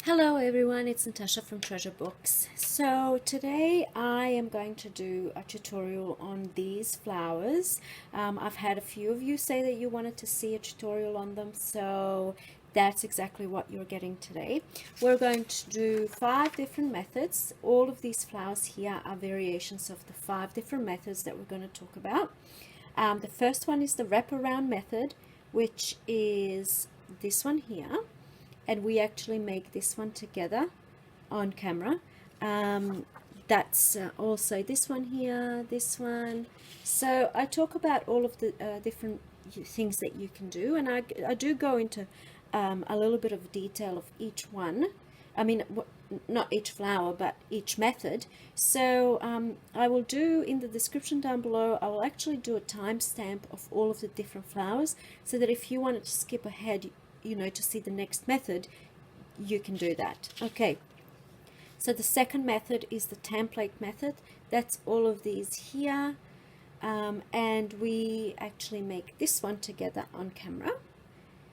Hello everyone, it's Natasha from Treasure Books. So today I am going to do a tutorial on these flowers. I've had a few of you say that you wanted to see a tutorial on them, so that's exactly what you're getting today. We're going to do 5 different methods. All of these flowers here are variations of the 5 different methods that we're going to talk about. The first one is the wraparound method, which is this one here. And we actually make this one together on camera. That's also this one here, this one. So I talk about all of the different things that you can do, and I do go into a little bit of detail of each one. I mean, not each flower, but each method. So I will do in the description down below, I will actually do a timestamp of all of the different flowers, so that if you wanted to skip ahead, to see the next method, you can do that. Okay, so the second method is the template method. That's all of these here, and we actually make this one together on camera.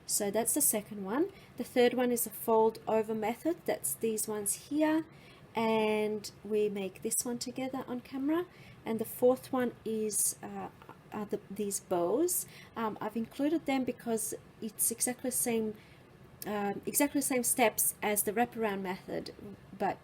So that's the second one. The third one is a fold over method. That's these ones here, and we make this one together on camera. And the fourth one is these bows. I've included them because it's exactly the same steps as the wraparound method, but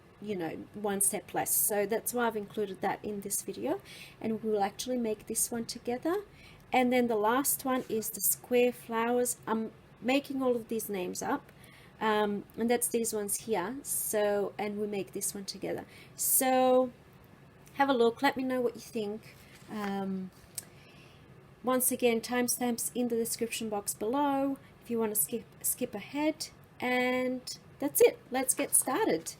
one step less. So that's why I've included that in this video, and we'll actually make this one together. And then the last one is the square flowers. I'm making all of these names up, and that's these ones here. So, and we make this one together. So have a look, let me know what you think. Once again, timestamps in the description box below if you want to skip ahead, and that's it. Let's get started.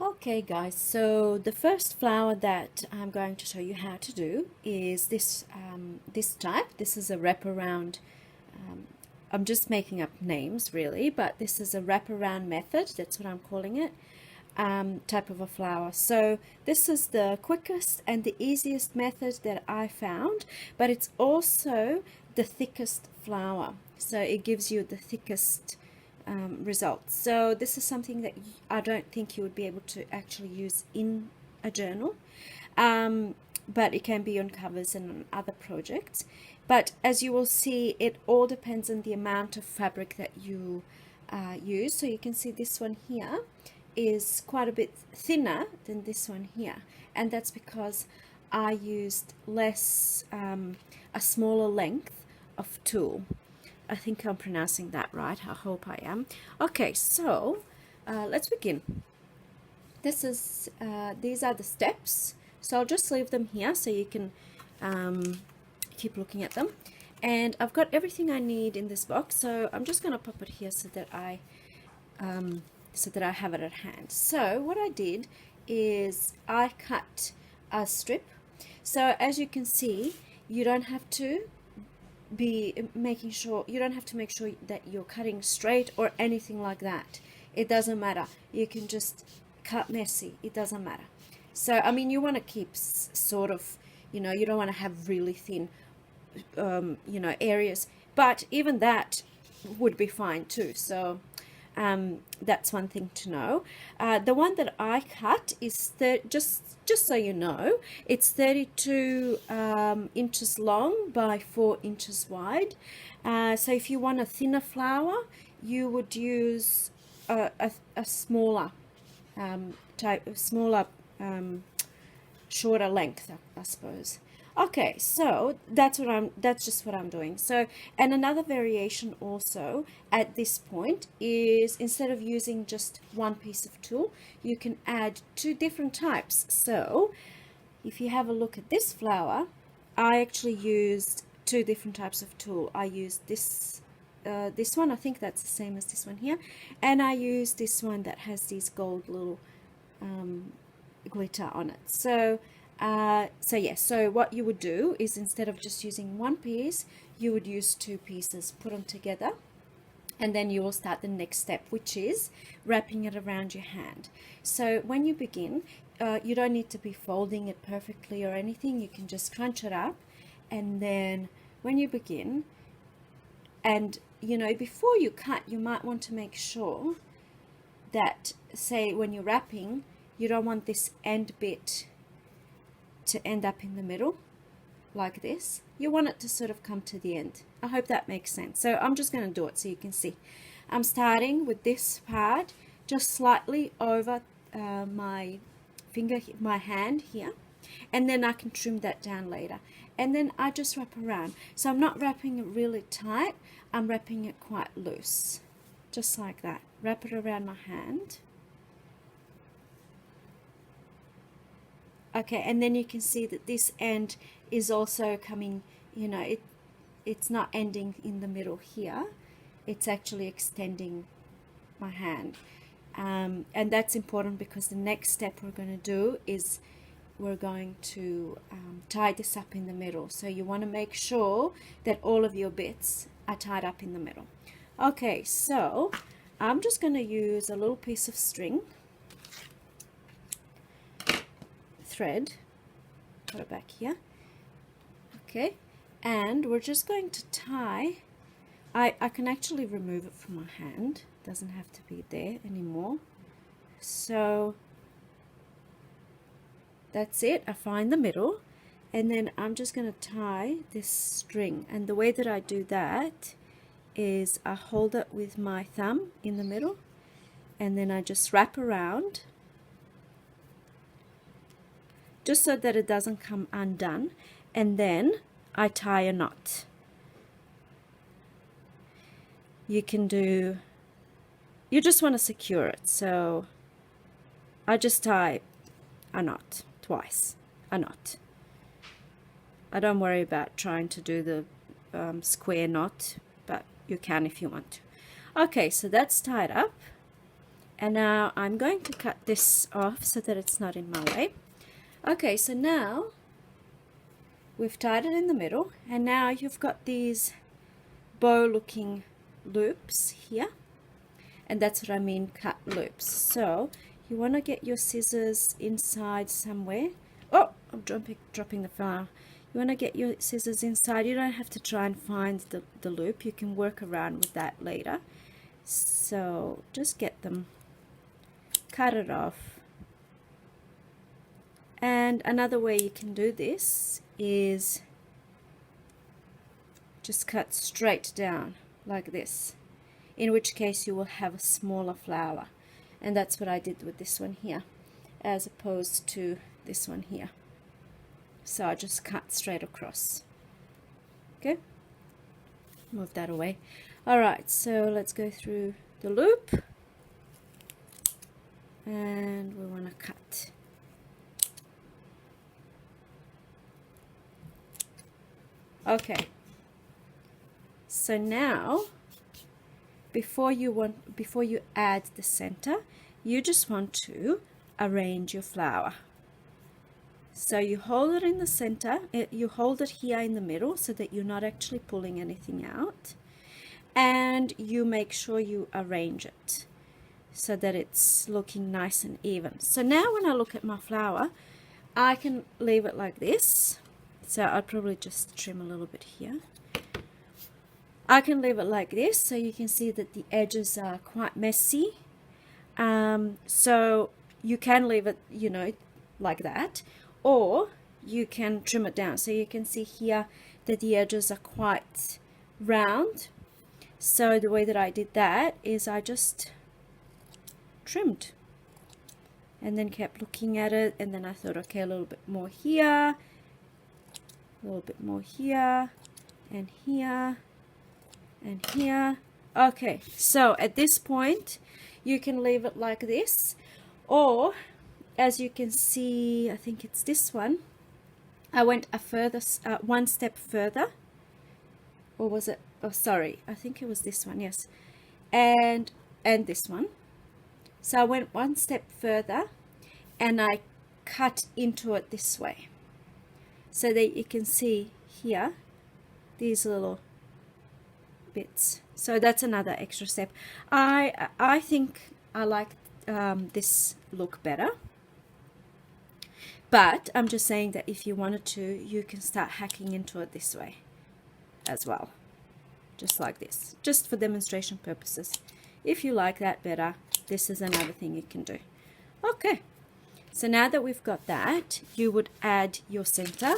Okay guys, so the first flower that I'm going to show you how to do is this type. This is a wraparound. I'm just making up names really, but this is a wraparound method. That's what I'm calling it. Type of a flower. So this is the quickest and the easiest method that I found, but it's also the thickest flower, so it gives you the thickest results. So this is something that I don't think you would be able to actually use in a journal, but it can be on covers and on other projects. But as you will see, it all depends on the amount of fabric that you use. So you can see this one here is quite a bit thinner than this one here, and that's because I used a smaller length of tulle. I think I'm pronouncing that right. I hope I am. Okay, so let's begin. These are the steps, so I'll just leave them here so you can keep looking at them. And I've got everything I need in this box, so I'm just going to pop it here so that I have it at hand. So what I did is I cut a strip. So as you can see, you don't have to make sure that you're cutting straight or anything like that. It doesn't matter. You can just cut messy. It doesn't matter. So I mean, you want to keep sort of, you don't want to have really thin areas, but even that would be fine too. So that's one thing to know. The one that I cut is just so you know, it's 32 inches long by 4 inches wide. So if you want a thinner flower, you would use a smaller shorter length, I suppose. Okay, so that's just what I'm doing. So, and another variation also at this point is, instead of using just one piece of tulle, you can add 2 different types. So if you have a look at this flower, I actually used 2 different types of tulle. I used this one, I think that's the same as this one here, and I used this one that has these gold little glitter on it. So so what you would do is, instead of just using one piece, you would use 2 pieces, put them together, and then you will start the next step, which is wrapping it around your hand. So when you begin, you don't need to be folding it perfectly or anything. You can just crunch it up, and then when you begin, and before you cut, you might want to make sure that, say when you're wrapping, you don't want this end bit to end up in the middle like this. You want it to sort of come to the end. I hope that makes sense. So I'm just going to do it so you can see. I'm starting with this part just slightly over my finger, my hand here, and then I can trim that down later, and then I just wrap around. So I'm not wrapping it really tight, I'm wrapping it quite loose, just like that. Wrap it around my hand. Okay, and then you can see that this end is also coming, you know, it's not ending in the middle here, it's actually extending my hand. And that's important because the next step we're going to do is we're going to tie this up in the middle. So you want to make sure that all of your bits are tied up in the middle. Okay, so I'm just going to use a little piece of string, thread, put it back here. Okay, and we're just going to tie. I can actually remove it from my hand, doesn't have to be there anymore. So that's it. I find the middle, and then I'm just going to tie this string, and the way that I do that is I hold it with my thumb in the middle, and then I just wrap around just so that it doesn't come undone, and then I tie a knot. You can do, you just want to secure it, so I just tie a knot twice, a knot. I don't worry about trying to do the square knot, but you can if you want to. Okay, so that's tied up, and now I'm going to cut this off so that it's not in my way. Okay, so now we've tied it in the middle, and now you've got these bow looking loops here, and that's what I mean, cut loops. So you want to get your scissors inside somewhere. Oh, I'm dropping the flower. You want to get your scissors inside. You don't have to try and find the loop. You can work around with that later. So just get them, cut it off. And another way you can do this is just cut straight down like this, in which case you will have a smaller flower. And that's what I did with this one here, as opposed to this one here. So I just cut straight across. Okay, move that away. All right, so let's go through the loop, and we want to cut. Okay, so now before you add the center, you just want to arrange your flower. So you hold it in the center, you hold it here in the middle so that you're not actually pulling anything out, and you make sure you arrange it so that it's looking nice and even. So now when I look at my flower, I can leave it like this. So I'll probably just trim a little bit here. I can leave it like this so you can see that the edges are quite messy. So you can leave it, you know, like that, or you can trim it down. So you can see here that the edges are quite round. So the way that I did that is I just trimmed and then kept looking at it, and then I thought, okay, a little bit more here, a little bit more here, and here, and here. Okay, so at this point you can leave it like this, or as you can see, I think it's this one, I went a further one step further, or was it, oh sorry, I think it was this one, yes, and this one. So I went one step further and I cut into it this way so that you can see here these little bits. So that's another extra step. I think I like this look better, but I'm just saying that if you wanted to, you can start hacking into it this way as well, just like this, just for demonstration purposes. If you like that better, this is another thing you can do. Okay, so now that we've got that, you would add your center.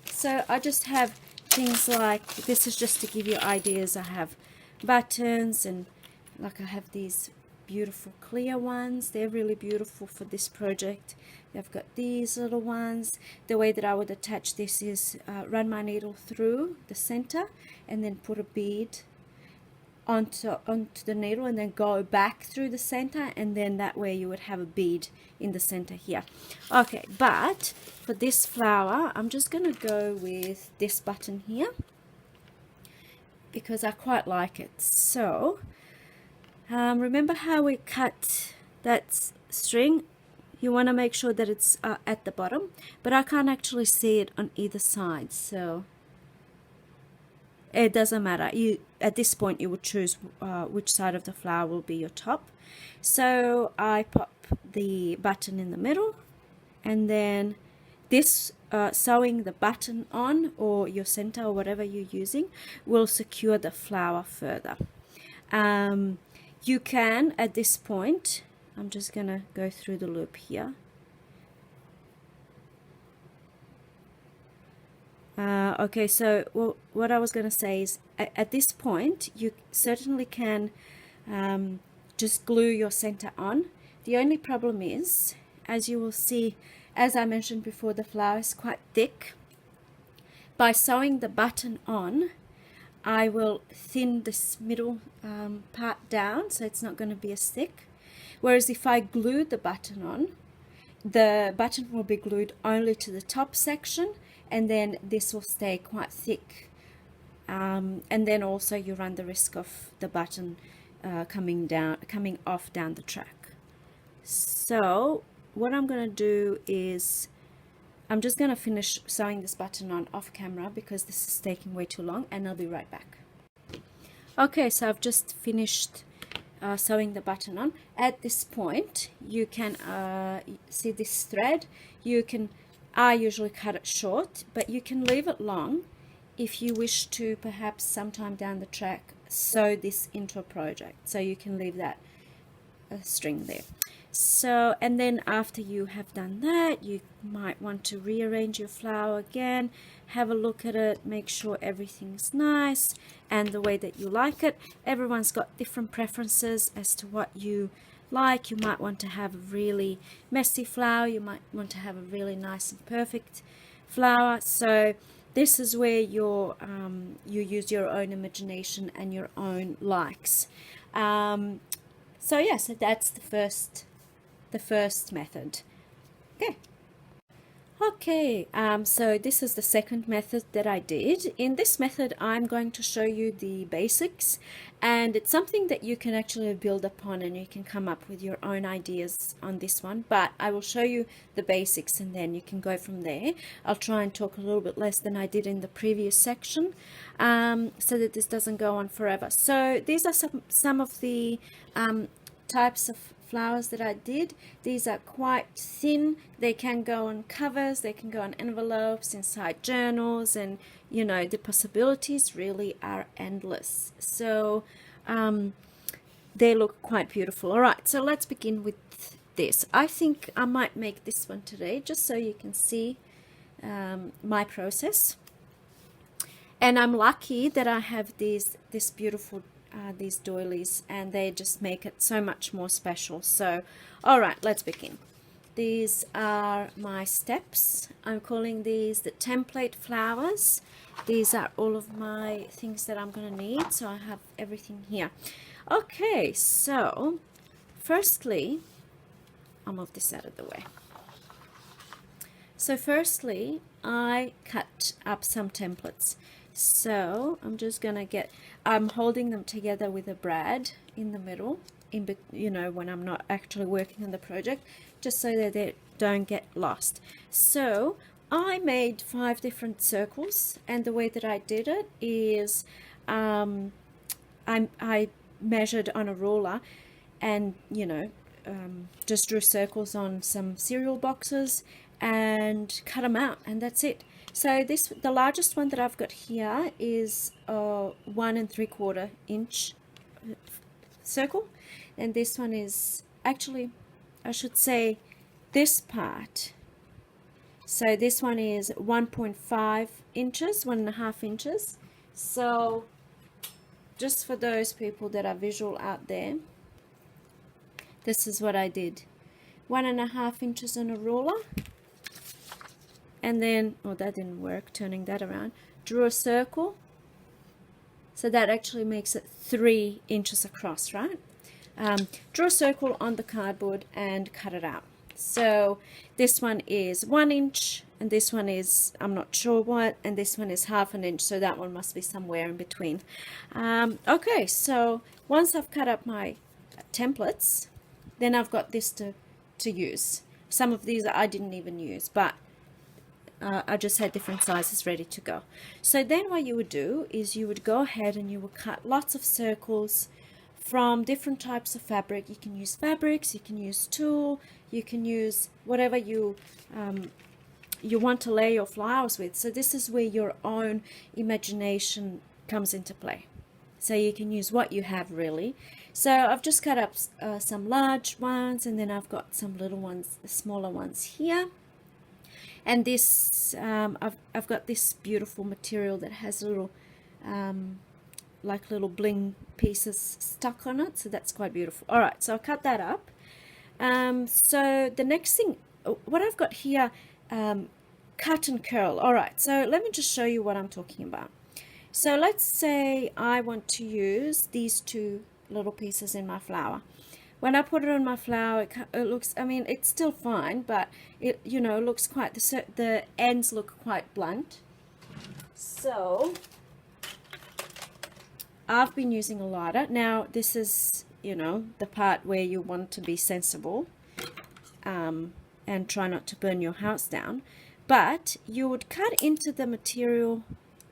So I just have things like, this is just to give you ideas. I have buttons, and like I have these beautiful clear ones. They're really beautiful for this project. I've got these little ones. The way that I would attach this is run my needle through the center and then put a bead onto the needle and then go back through the center, and then that way you would have a bead in the center here. Okay, but for this flower I'm just gonna go with this button here because I quite like it. So remember how we cut that string? You want to make sure that it's at the bottom, but I can't actually see it on either side, so it doesn't matter. You at this point you would choose which side of the flower will be your top. So I pop the button in the middle, and then this sewing the button on, or your center or whatever you're using, will secure the flower further. You can, at this point, I'm just gonna go through the loop here. Okay, so what I was gonna say is at this point you certainly can just glue your center on. The only problem is, as you will see, as I mentioned before, the flower is quite thick. By sewing the button on, I will thin this middle part down, so it's not going to be as thick. Whereas if I glue the button on, the button will be glued only to the top section, and then this will stay quite thick. And then also you run the risk of the button coming off down the track. So what I'm going to do is I'm just going to finish sewing this button on off camera because this is taking way too long, and I'll be right back. Okay, so I've just finished sewing the button on. At this point you can see this thread. I usually cut it short, but you can leave it long if you wish to perhaps sometime down the track sew this into a project. So you can leave that string there. So, and then after you have done that, you might want to rearrange your flower again, have a look at it, make sure everything's nice and the way that you like it. Everyone's got different preferences as to what you like. You might want to have a really messy flower, you might want to have a really nice and perfect flower. So this is where you use your own imagination and your own likes. So yeah, so that's the first method. Okay, so this is the second method that I did. In this method I'm going to show you the basics, and it's something that you can actually build upon and you can come up with your own ideas on this one, but I will show you the basics and then you can go from there. I'll try and talk a little bit less than I did in the previous section, so that this doesn't go on forever. So these are some of the types of flowers that I did. These are quite thin. They can go on covers, they can go on envelopes, inside journals, and you know, the possibilities really are endless. So they look quite beautiful. All right, so let's begin with this. I think I might make this one today just so you can see my process. And I'm lucky that I have this beautiful these doilies, and they just make it so much more special. So all right, let's begin. These are my steps. I'm calling these the template flowers. These are all of my things that I'm going to need, so I have everything here. Okay, so firstly, I'll move this out of the way. So firstly, I cut up some templates. So I'm just gonna I'm holding them together with a brad in the middle, you know, when I'm not actually working on the project, just so that they don't get lost. So I made 5 different circles, and the way that I did it is I measured on a ruler and, you know, just drew circles on some cereal boxes and cut them out, and that's it. So the largest one that I've got here is 1 3/4 inch circle, and this one is actually, I should say, this part. So this one is 1.5 inches, 1.5 inches. So just for those people that are visual out there, this is what I did. 1.5 inches on a ruler, and then, oh, that didn't work, turning that around, drew a circle. So that actually makes it 3 inches across, right? Draw a circle on the cardboard and cut it out. So this one is 1 inch, and this one is, I'm not sure what, and this one is 1/2 inch, so that one must be somewhere in between. Okay, so once I've cut up my templates, then I've got this to use. Some of these I didn't even use, but I just had different sizes ready to go. So then what you would do is you would go ahead and you would cut lots of circles from different types of fabric. You can use fabrics, you can use tulle, you can use whatever you want to lay your flowers with. So this is where your own imagination comes into play. So you can use what you have, really. So I've just cut up some large ones, and then I've got some little ones, smaller ones here. And this, I've got this beautiful material that has little, like little bling pieces stuck on it. So that's quite beautiful. All right, so I'll cut that up. So the next thing, what I've got here, cut and curl. All right, so let me just show you what I'm talking about. So let's say I want to use these two little pieces in my flower. When I put it on my flower, it looks, I mean, it's still fine, but it, you know, looks quite, the ends look quite blunt. So I've been using a lighter. Now this is, you know, the part where you want to be sensible and try not to burn your house down. But you would cut into the material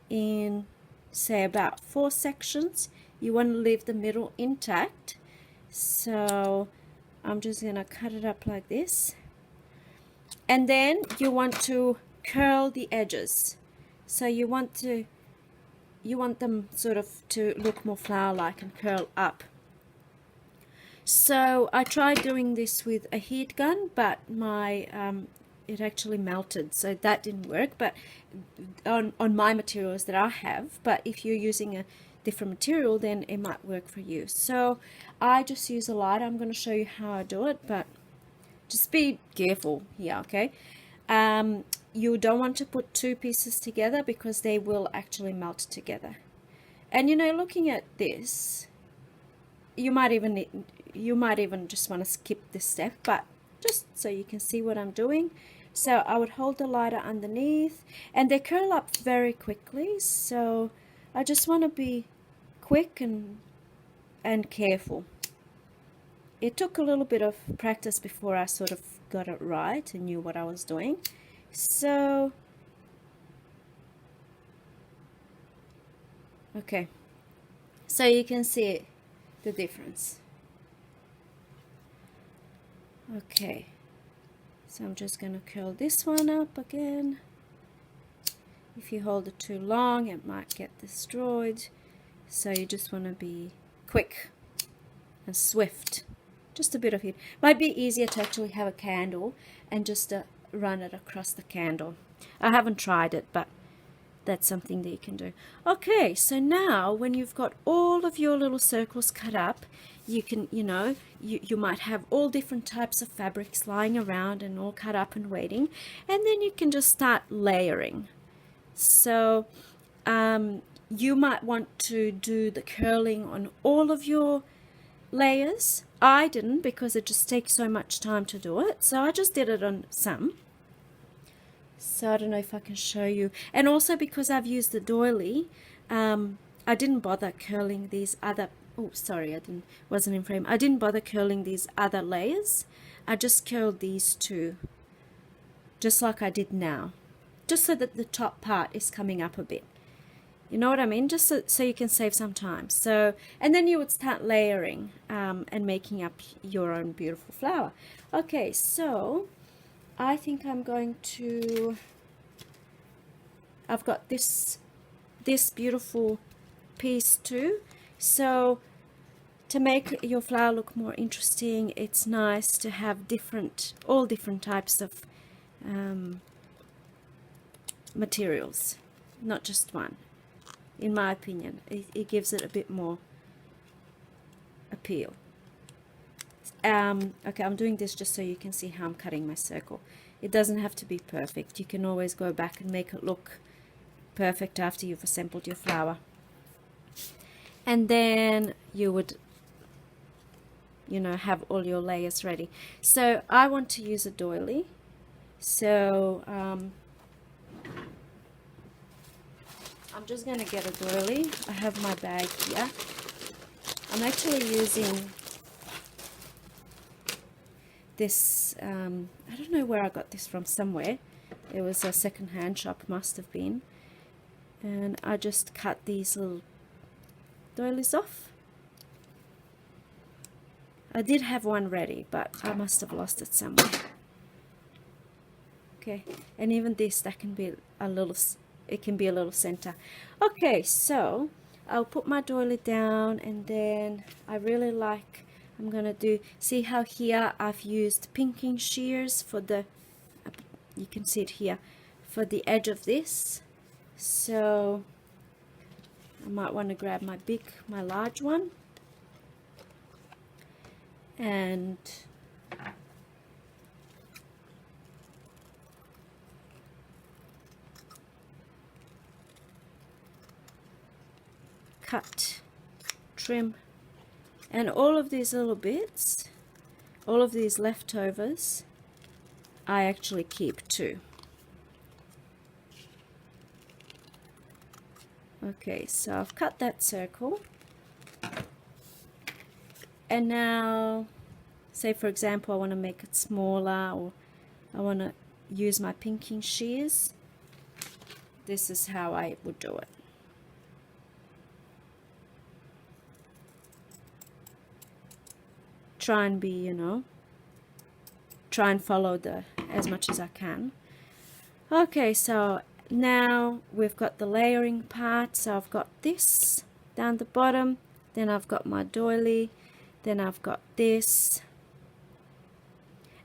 in, say, about 4 sections. You want to leave the middle intact. So I'm just going to cut it up like this. And then you want to curl the edges. So you want them sort of to look more flower-like and curl up. So I tried doing this with a heat gun, but my it actually melted, so that didn't work. But on my materials that I have, but if you're using a different material, then it might work for you. So I just use a lighter. I'm going to show you how I do it, but just be careful here, okay? You don't want to put 2 pieces together because they will actually melt together. And you know, looking at this, you might even just want to skip this step, but just so you can see what I'm doing. So I would hold the lighter underneath, and they curl up very quickly, so I just want to be quick and careful. It took a little bit of practice before I sort of got it right and knew what I was doing. So okay, so you can see the difference. Okay, so I'm just going to curl this one up again. If you hold it too long, it might get destroyed. So you just want to be quick and swift. Just a bit of heat. Might be easier to actually have a candle and just run it across the candle. I haven't tried it, but that's something that you can do. Okay, so now when you've got all of your little circles cut up, you can, you know, you might have all different types of fabrics lying around and all cut up and waiting, and then you can just start layering. So you might want to do the curling on all of your layers. I didn't, because it just takes so much time to do it, so I just did it on some. So I don't know if I can show you. And also because I've used the doily, I didn't bother curling these other, oh sorry, wasn't in frame. I didn't bother curling these other layers. I just curled these two, just like I did now, just so that the top part is coming up a bit. You know what I mean? Just so you can save some time. So, and then you would start layering and making up your own beautiful flower. Okay, so I think I'm going to, I've got this beautiful piece too. So to make your flower look more interesting, it's nice to have all different types of materials, not just one. In my opinion, it gives it a bit more appeal. Okay, I'm doing this just so you can see how I'm cutting my circle. It doesn't have to be perfect. You can always go back and make it look perfect after you've assembled your flower. And then you would, you know, have all your layers ready. So I want to use a doily. So I'm just going to get a doily. I have my bag here. I'm actually using this, I don't know where I got this from, somewhere. It was a second-hand shop, must have been. And I just cut these little doilies off. I did have one ready, but I must have lost it somewhere. Okay, and even this, that can be a little, it can be a little center. Okay, so I'll put my doily down, and then I really like, I'm gonna do, see how here I've used pinking shears for the, you can see it here, for the edge of this. So I might want to grab my large one, and cut, trim, and all of these little bits, all of these leftovers, I actually keep too. Okay, so I've cut that circle, and now, say for example, I want to make it smaller, or I want to use my pinking shears. This is how I would do it. Try and be, you know, try and follow as much as I can. Okay, so now we've got the layering part. So I've got this down the bottom, then I've got my doily, then I've got this.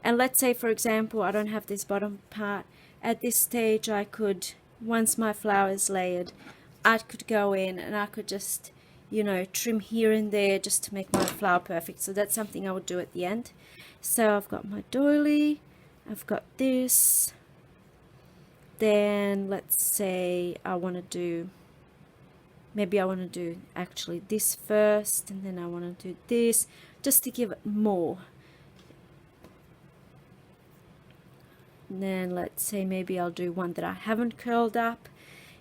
And let's say for example I don't have this bottom part. At this stage I could, once my flower is layered, I could go in and I could just, you know, trim here and there just to make my flower perfect. So that's something I would do at the end. So I've got my doily, I've got this. Then let's say I want to do, maybe I want to do actually this first, and then I want to do this just to give it more. And then let's say maybe I'll do one that I haven't curled up,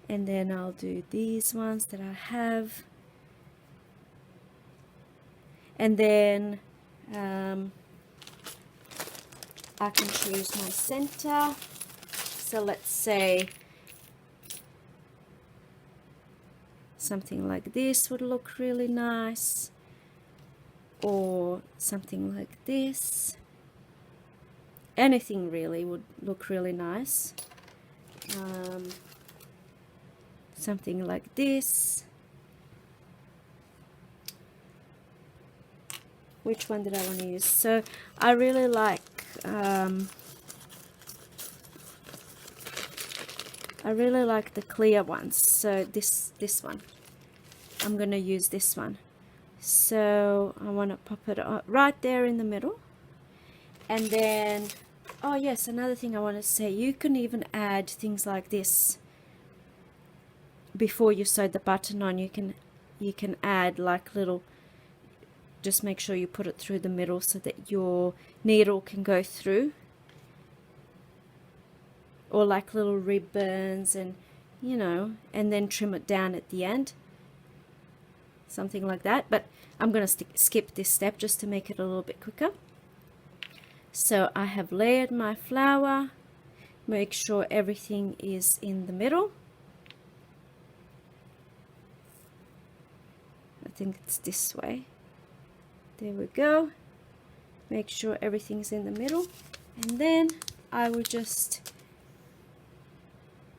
and then I'll do these ones that I have. And then I can choose my center. So let's say something like this would look really nice, or something like this. Anything really would look really nice. Something like this. Which one did I want to use? So I really like the clear ones. So this one, I'm going to use this one. So I want to pop it right there in the middle. And then, oh yes, another thing I want to say, you can even add things like this before you sew the button on. You can add like little, just make sure you put it through the middle so that your needle can go through, or like little ribbons, and you know, and then trim it down at the end, something like that. But I'm going to skip this step just to make it a little bit quicker. So I have layered my flower, make sure everything is in the middle. I think it's this way. There we go. Make sure everything's in the middle, and then I will just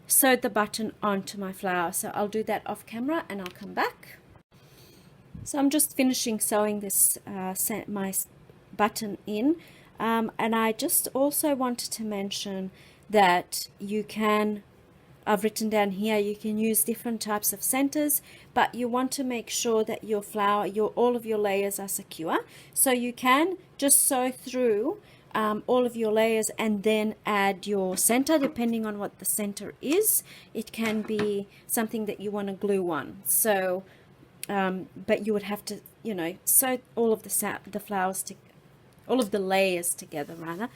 sew the button onto my flower. So I'll do that off camera and I'll come back. So I'm just finishing sewing this my button in, and I just also wanted to mention that you can, I've written down here, you can use different types of centers, but you want to make sure that your flower, all of your layers are secure. So you can just sew through all of your layers and then add your center, depending on what the center is. It can be something that you want to glue on. So, but you would have to, you know, sew all of the flowers to all of the layers together rather.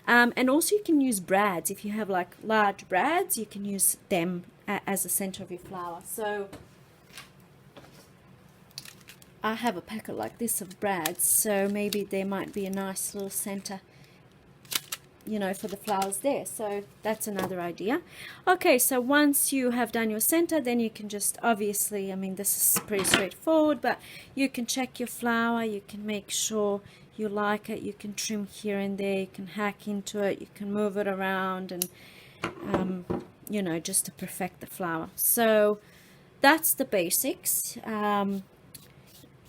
And also you can use brads. If you have like large brads, you can use them as the center of your flower. So I have a packet like this of brads, so maybe there might be a nice little center, you know, for the flowers there. So that's another idea. Okay, so once you have done your center, then you can just, obviously, I mean, this is pretty straightforward, but you can check your flower, you can make sure you like it, you can trim here and there, you can hack into it, you can move it around, and you know, just to perfect the flower. So that's the basics.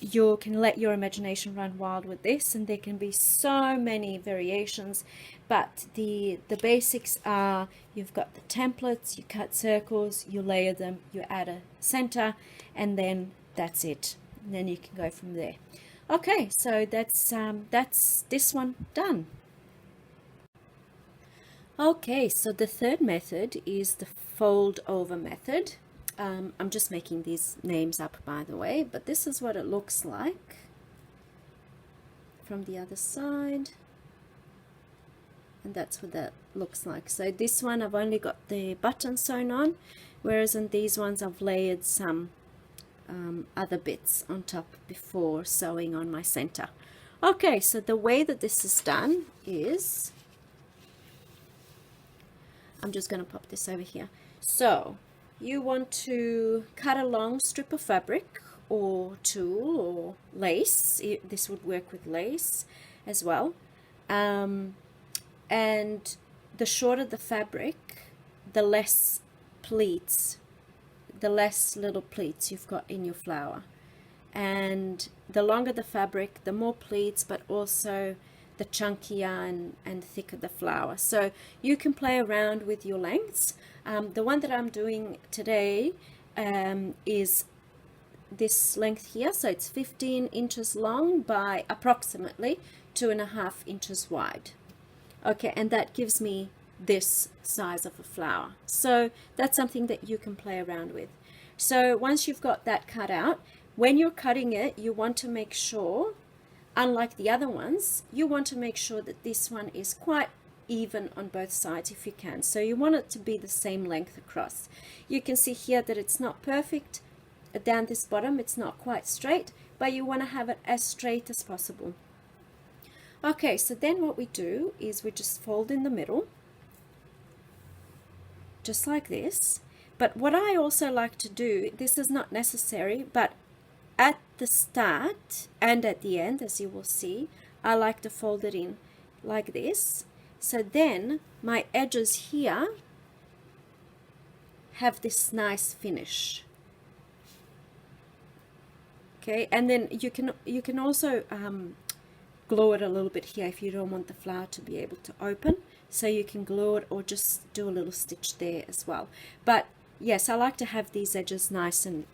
You can let your imagination run wild with this, and there can be so many variations, but the basics are, you've got the templates, you cut circles, you layer them, you add a center, and then that's it. And then you can go from there. Okay, so that's this one done. Okay, so the third method is the fold over method. I'm just making these names up, by the way, but this is what it looks like from the other side, and that's what that looks like. So this one I've only got the button sewn on, whereas in these ones I've layered some other bits on top before sewing on my center. Okay, so the way that this is done is, I'm just going to pop this over here. So you want to cut a long strip of fabric or tulle or lace. This would work with lace as well. And the shorter the fabric, the less pleats, the less little pleats you've got in your flower. And the longer the fabric, the more pleats, but also the chunkier and thicker the flower. So you can play around with your lengths. The one that I'm doing today is this length here, so it's 15 inches long by approximately 2.5 inches wide. Okay, and that gives me this size of a flower. So that's something that you can play around with. So once you've got that cut out, when you're cutting it, you want to make sure, unlike the other ones, you want to make sure that this one is quite even on both sides if you can. So you want it to be the same length across. You can see here that it's not perfect. Down this bottom, it's not quite straight, but you want to have it as straight as possible. Okay, so then what we do is we just fold in the middle, just like this. But what I also like to do, this is not necessary, but at the start and at the end, as you will see, I like to fold it in like this. So then my edges here have this nice finish. Okay, and then you can also glue it a little bit here if you don't want the flower to be able to open. So you can glue it or just do a little stitch there as well. But yes, I like to have these edges nice and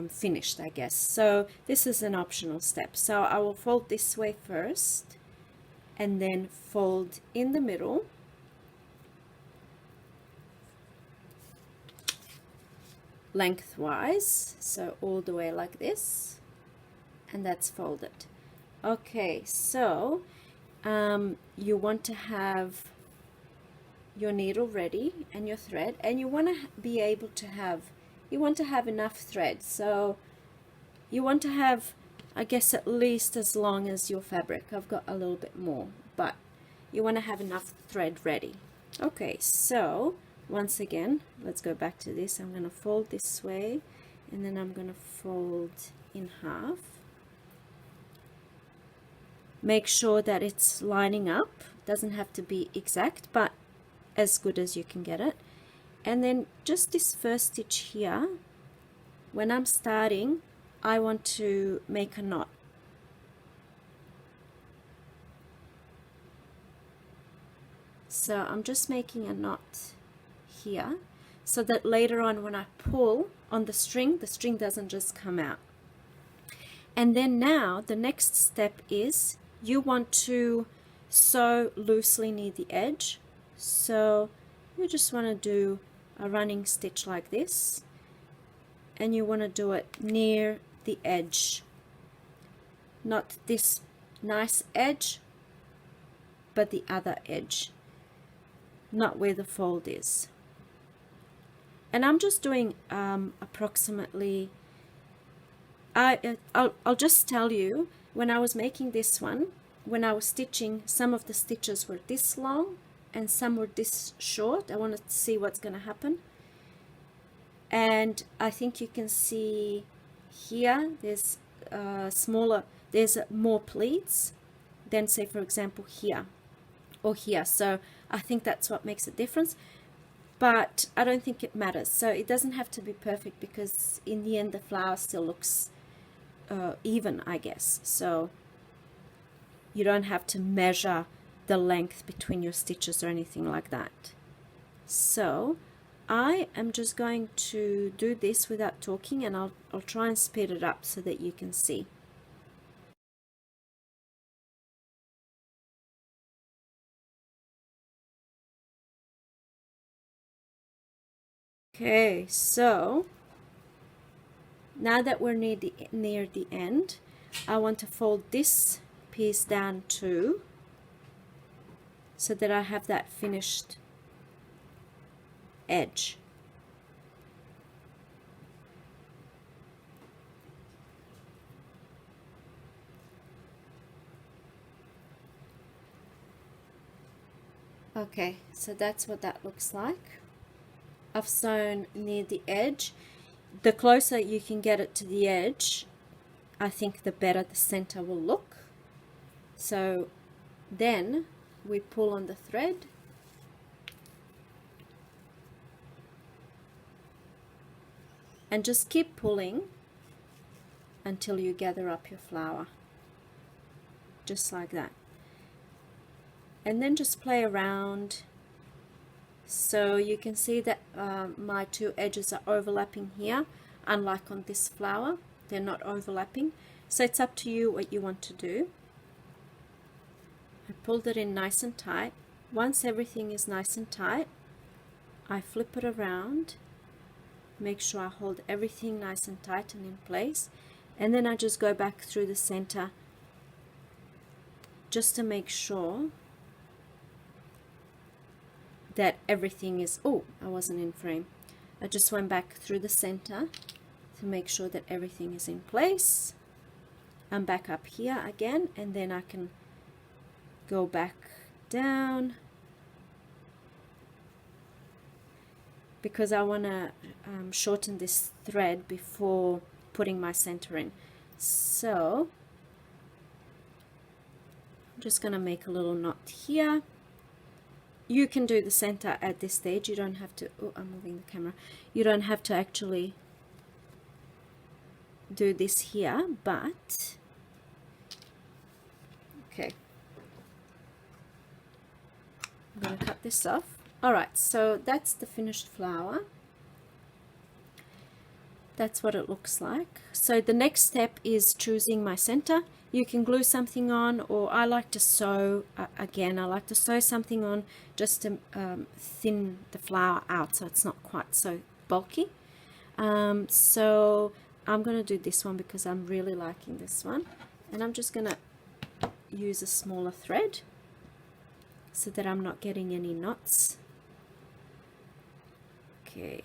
finished, I guess. So this is an optional step. So I will fold this way first and then fold in the middle. Lengthwise, so all the way like this, and that's folded. Okay, so you want to have your needle ready and your thread, and you want to be able to have, you want to have enough thread. So you want to have, I guess, at least as long as your fabric. I've got a little bit more, but you want to have enough thread ready. Okay, so once again, let's go back to this. I'm going to fold this way, and then I'm going to fold in half. Make sure that it's lining up. Doesn't have to be exact, but as good as you can get it. And then just this first stitch here, when I'm starting, I want to make a knot. So I'm just making a knot here so that later on when I pull on the string doesn't just come out. And then now the next step is you want to sew loosely near the edge. So you just want to do a running stitch like this, and you want to do it near the edge, not this nice edge, but the other edge, not where the fold is. And I'm just doing approximately, I'll just tell you, when I was making this one, when I was stitching, some of the stitches were this long and some were this short. I wanted to see what's going to happen. And I think you can see here there's there's more pleats than, say, for example, here or here. So I think that's what makes a difference, but I don't think it matters. So it doesn't have to be perfect, because in the end the flower still looks even, I guess. So you don't have to measure the length between your stitches or anything like that. So I am just going to do this without talking, and I'll try and speed it up so that you can see. Okay, so now that we're near the end, I want to fold this piece down too, so that I have that finished edge. Okay, so that's what that looks like. I've sewn near the edge. The closer you can get it to the edge, I think the better the center will look. So then we pull on the thread, and just keep pulling until you gather up your flower, just like that. And then just play around. So you can see that my two edges are overlapping here, unlike on this flower, they're not overlapping. So it's up to you what you want to do. I pulled it in nice and tight. Once everything is nice and tight, I flip it around, make sure I hold everything nice and tight and in place, and then I just go back through the center just to make sure that everything is, oh, I wasn't in frame. I just went back through the center to make sure that everything is in place. I'm back up here again, and then I can go back down, because I want to shorten this thread before putting my center in. So I'm just going to make a little knot here. You can do the center at this stage. You don't have to, oh, I'm moving the camera. You don't have to actually do this here, but okay. I'm going to cut this off. Alright, so that's the finished flower. That's what it looks like. So the next step is choosing my center. You can glue something on, or I like to sew, again, I like to sew something on just to thin the flower out so it's not quite so bulky. So I'm going to do this one because I'm really liking this one. And I'm just going to use a smaller thread so that I'm not getting any knots. Okay.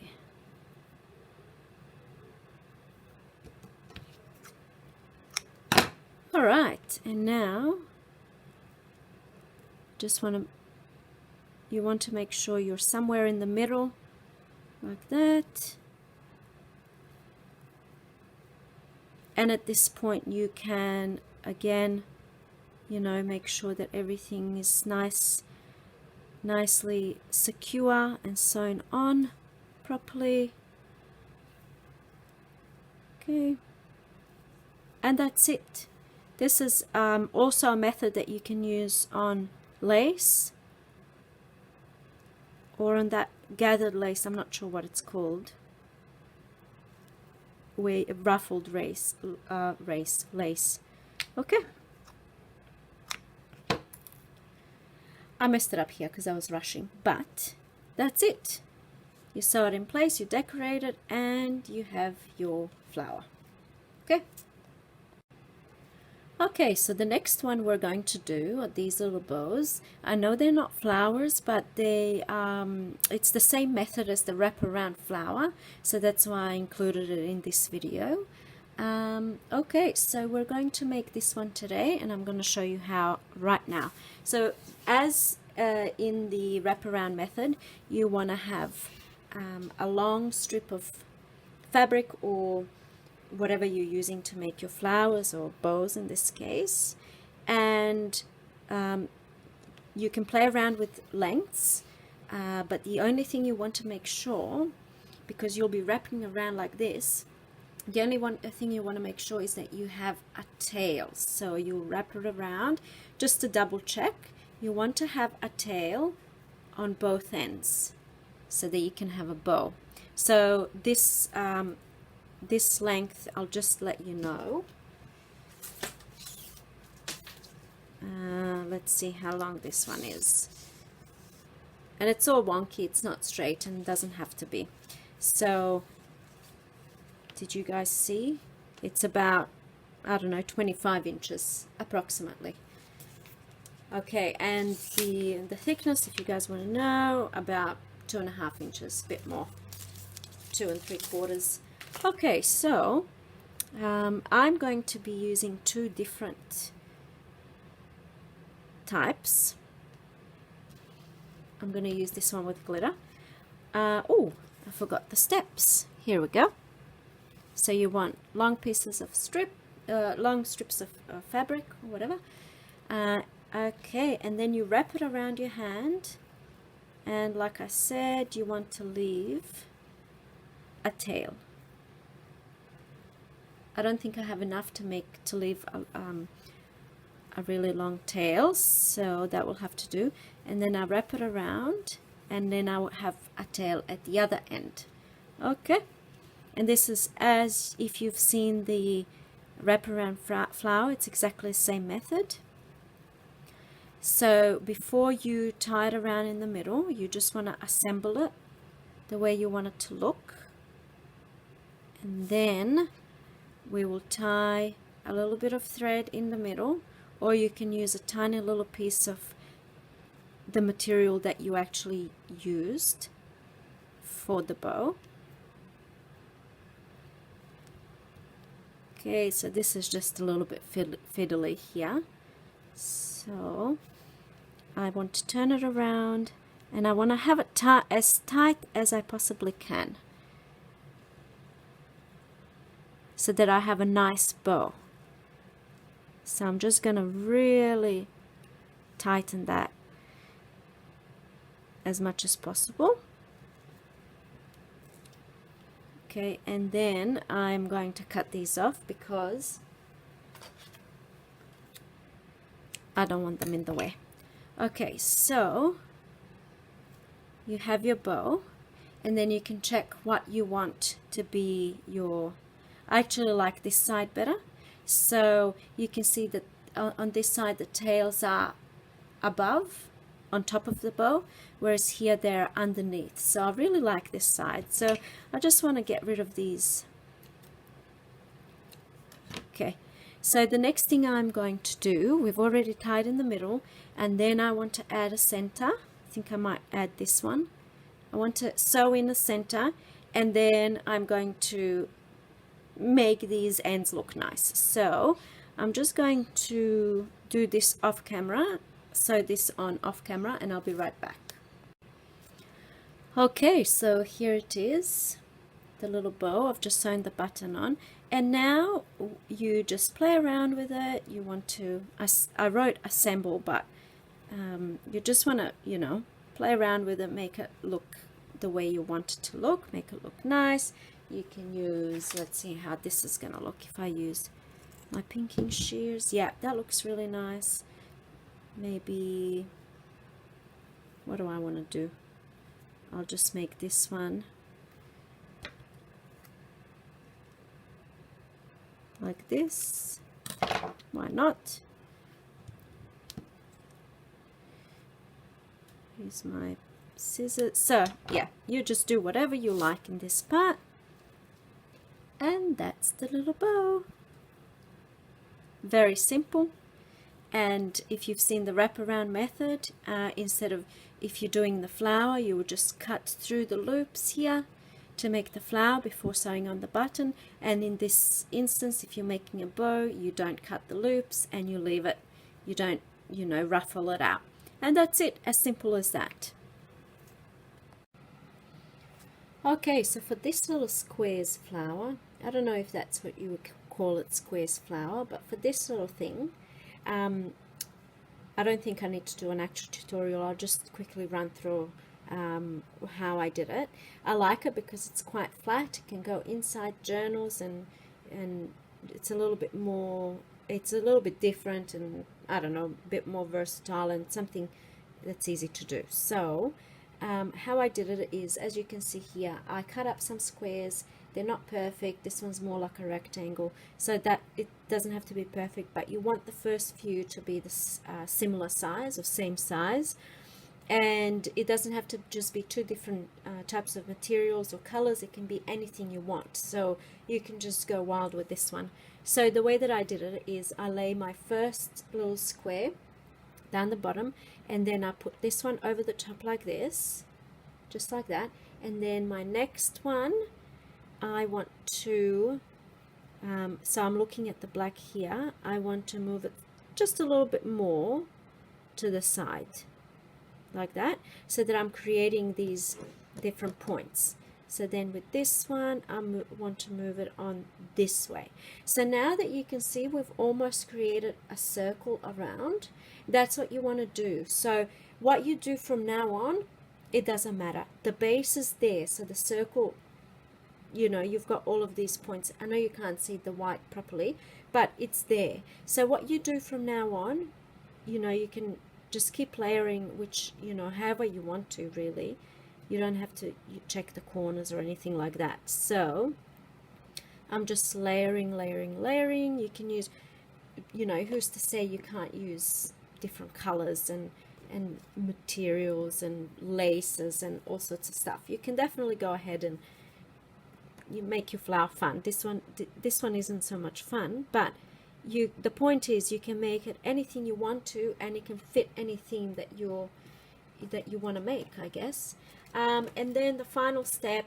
All right, and now you want to make sure you're somewhere in the middle, like that. And at this point you can, again, you know, make sure that everything is nicely secure and sewn on properly. Okay. And that's it. This is also a method that you can use on lace or on that gathered lace. I'm not sure what it's called. Ruffled lace. Okay. I messed it up here because I was rushing, but that's it. You sew it in place, you decorate it, and you have your flower. Okay. Okay, so the next one we're going to do are these little bows. I know they're not flowers, but they it's the same method as the wraparound flower, so that's why I included it in this video. Okay, so we're going to make this one today, and I'm going to show you how right now. So as in the wraparound method, you want to have a long strip of fabric or whatever you're using to make your flowers or bows in this case, and you can play around with lengths, but the only thing you want to make sure, because you'll be wrapping around like this, the only thing you want to make sure is that you have a tail. So you wrap it around just to double check. You want to have a tail on both ends so that you can have a bow. So this this length, I'll just let you know. Let's see how long this one is. And it's all wonky, it's not straight and doesn't have to be. So, did you guys see? It's about, I don't know, 25 inches approximately. Okay, and the thickness, if you guys want to know, about 2.5 inches, a bit more, 2 3/4. Okay, so I'm going to be using 2 different types. I'm going to use this one with glitter. Oh, I forgot the steps. Here we go. So you want long pieces of long strips of fabric or whatever. Okay, and then you wrap it around your hand, and like I said, you want to leave a tail. I don't think I have enough to leave a really long tail, so that will have to do. And then I wrap it around, and then I will have a tail at the other end. Okay, and this is as if you've seen the wraparound flower. It's exactly the same method. So before you tie it around in the middle, you just want to assemble it the way you want it to look, and then we will tie a little bit of thread in the middle, or you can use a tiny little piece of the material that you actually used for the bow. Okay, so this is just a little bit fiddly here. So I want to turn it around, and I want to have it as tight as I possibly can, so that I have a nice bow. So I'm just going to really tighten that as much as possible. Okay, and then I'm going to cut these off because I don't want them in the way. Okay, so you have your bow, and then you can check what you want to be your... I actually like this side better. So you can see that on this side the tails are above, on top of the bow, whereas here they're underneath. So I really like this side. So I just want to get rid of these. Okay, so the next thing I'm going to do, we've already tied in the middle, and then I want to add a center. I think I might add this one. I want to sew in the center, and then I'm going to make these ends look nice. So I'm just going to do this off camera, sew this on off camera, and I'll be right back. Okay, so here it is, the little bow. I've just sewn the button on, and now you just play around with it. You want to, I wrote assemble, but you just want to, you know, play around with it, make it look the way you want it to look, make it look nice. You can use, let's see how this is going to look if I use my pinking shears. Yeah, that looks really nice. Maybe, what do I want to do? I'll just make this one like this. Why not? Here's my scissors. So yeah, you just do whatever you like in this part. And that's the little bow. Very simple. And if you've seen the wraparound method, instead of, if you're doing the flower, you would just cut through the loops here to make the flower before sewing on the button. And in this instance, if you're making a bow, you don't cut the loops and you leave it, you don't, you know, ruffle it out. And that's it, as simple as that. Okay, so for this little squares flower, I don't know if that's what you would call it, squares flower, but for this little thing, I don't think I need to do an actual tutorial. I'll just quickly run through how I did it. I like it because it's quite flat. It can go inside journals, and it's a little bit more, it's a little bit different, and I don't know, a bit more versatile and something that's easy to do. So how I did it is, as you can see here, I cut up some squares. They're not perfect. This one's more like a rectangle, so that it doesn't have to be perfect, but you want the first few to be the similar size or same size. And it doesn't have to just be two different types of materials or colors. It can be anything you want, so you can just go wild with this one. So the way that I did it is, I lay my first little square down the bottom, and then I put this one over the top like this, just like that. And then my next one, I want to, so I'm looking at the black here, I want to move it just a little bit more to the side, like that, so that I'm creating these different points. So then with this one, I want to move it on this way. So now that you can see we've almost created a circle around, that's what you want to do. So what you do from now on, it doesn't matter. The base is there, so the circle, you know, you've got all of these points. I know you can't see the white properly, but it's there. So what you do from now on, you know, you can just keep layering, which, you know, however you want to, really. You don't have to check the corners or anything like that. So I'm just layering, layering, layering. You can use, you know, who's to say you can't use different colors and materials and laces and all sorts of stuff. You can definitely go ahead and you make your flower fun. This one isn't so much fun, but the point is, you can make it anything you want to, and it can fit any theme that you want to make, I guess. And then the final step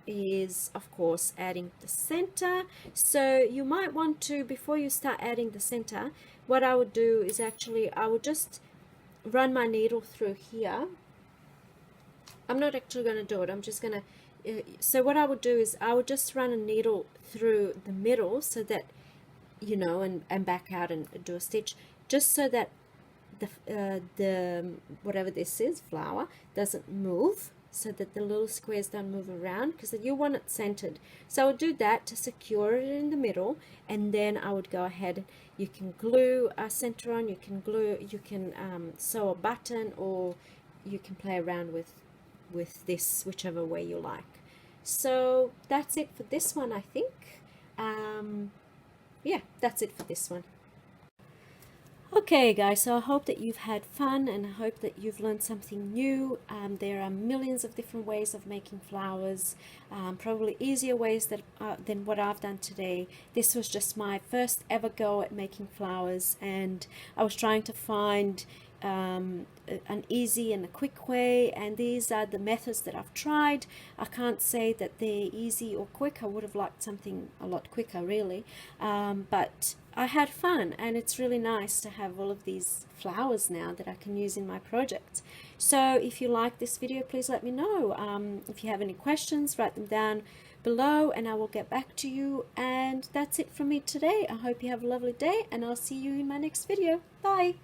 is, of course, adding the center. So you might want to, before you start adding the center, what I would do is, actually, I would just run my needle through here. I'm not actually going to do it. I'm just going to, so what I would do is, I would just run a needle through the middle, so that, you know, and back out and do a stitch, just so that the whatever this is, flower, doesn't move, so that the little squares don't move around, because you want it centered. So I would do that to secure it in the middle, and then I would go ahead. You can glue a center on, you can glue, you can sew a button, or you can play around with this, whichever way you like. So that's it for this one, I think. Yeah, that's it for this one. Okay guys, so I hope that you've had fun, and I hope that you've learned something new. There are millions of different ways of making flowers, probably easier ways than what I've done today. This was just my first ever go at making flowers, and I was trying to find an easy and a quick way, and these are the methods that I've tried. I can't say that they're easy or quick. I would have liked something a lot quicker, really, but I had fun, and it's really nice to have all of these flowers now that I can use in my project. So if you like this video, please let me know. If you have any questions, write them down below and I will get back to you. And that's it from me today. I hope you have a lovely day, and I'll see you in my next video. Bye.